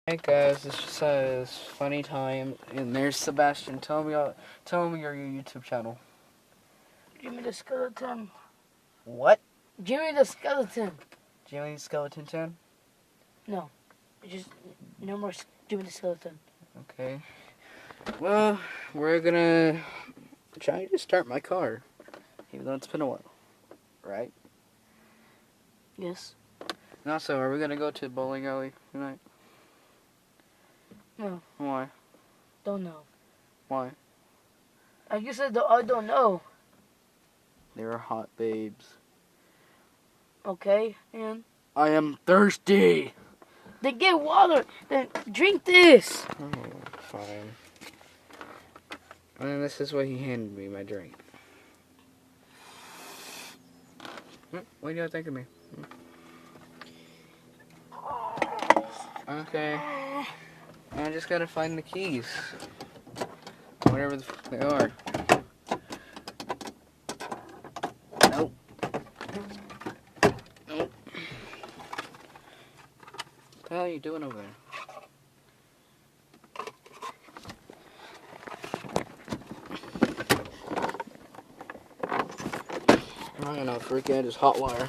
Hey guys, it's just this funny time, and there's Sebastian. Tell me your YouTube channel. Jimmy the Skeleton. What? Jimmy the Skeleton. Jimmy Skeleton 10? No, just no more Jimmy the Skeleton. Okay. Well, we're gonna try to start my car, even though it's been a while, right? Yes. And also, are we gonna go to bowling alley tonight? No. Why? Don't know. Why? I guess I don't know. They were hot babes. Okay, and I am thirsty. then get water. Then drink this. Oh, fine. And this is what he handed me, my drink. What do you think of me? Okay. I just gotta find the keys. Whatever the fuck they are. Nope. Nope. What the hell are you doing over there? I don't know, freaking out is hot wire.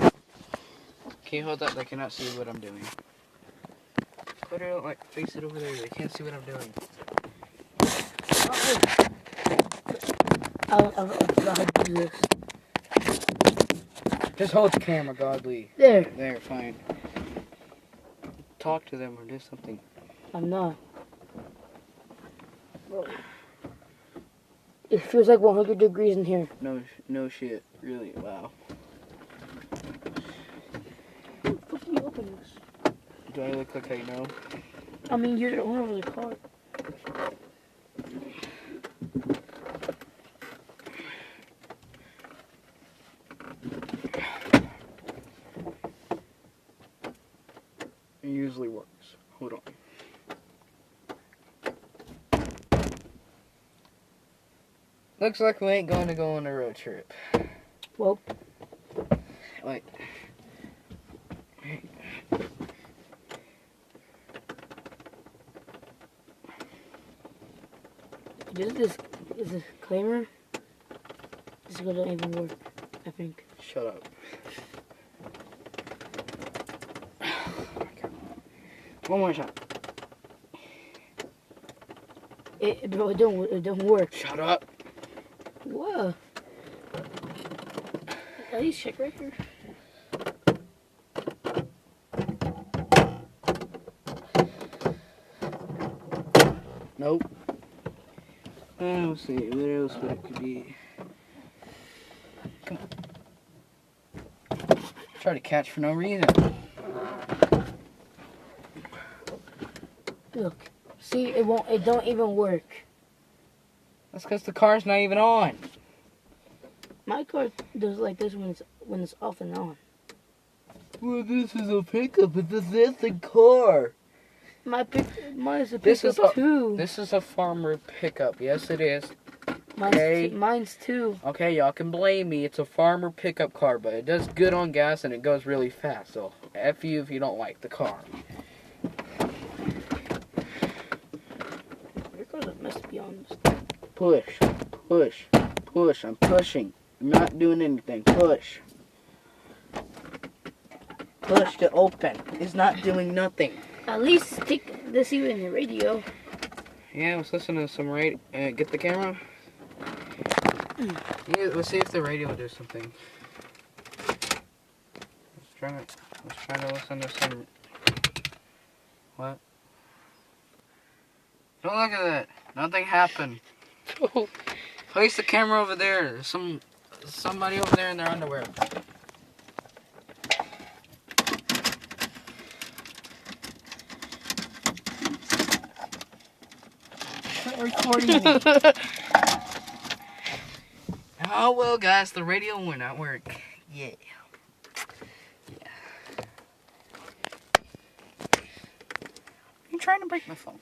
Can you hold that? They cannot see what I'm doing. Put it like face it over there. They can't see what I'm doing. I'll do this. Just hold the camera, godly. There. There, fine. Talk to them or do something. I'm not. Bro. It feels like 100 degrees in here. No shit. Really, wow. Who fucking open this? Do I look like I know? I mean, you're the owner of the car. It usually works. Hold on. Looks like we ain't going to go on a road trip. Well, Wait. this disclaimer. This is gonna even work, I think. Shut up. One more shot. Bro, it don't work. Shut up. What? Please check right here. Nope. Let's see. What else would it could be? Come on. Try to catch for no reason. Look. See, it don't even work. That's because the car's not even on. My car does like this when it's off and on. Well, this is a pickup. It's a car. Mine is a This is pickup too. This is a farmer pickup. Yes, it is. Mine's too. Okay, y'all can blame me. It's a farmer pickup car, but it does good on gas and it goes really fast. So, F you if you don't like the car. Your car's a mess, to be honest. Push. Push. Push. I'm pushing. I'm not doing anything. Push. Push to open. It's not doing nothing. At least stick this even in your radio. Yeah, let's listen to some radio. Get the camera. Yeah, let's see if the radio will do something. Let's try to listen to some. What? Don't look at that. Nothing happened. Place the camera over there. There's somebody over there in their underwear. Recording me. Oh well, guys, the radio will not work. Yeah. You're trying to break my phone.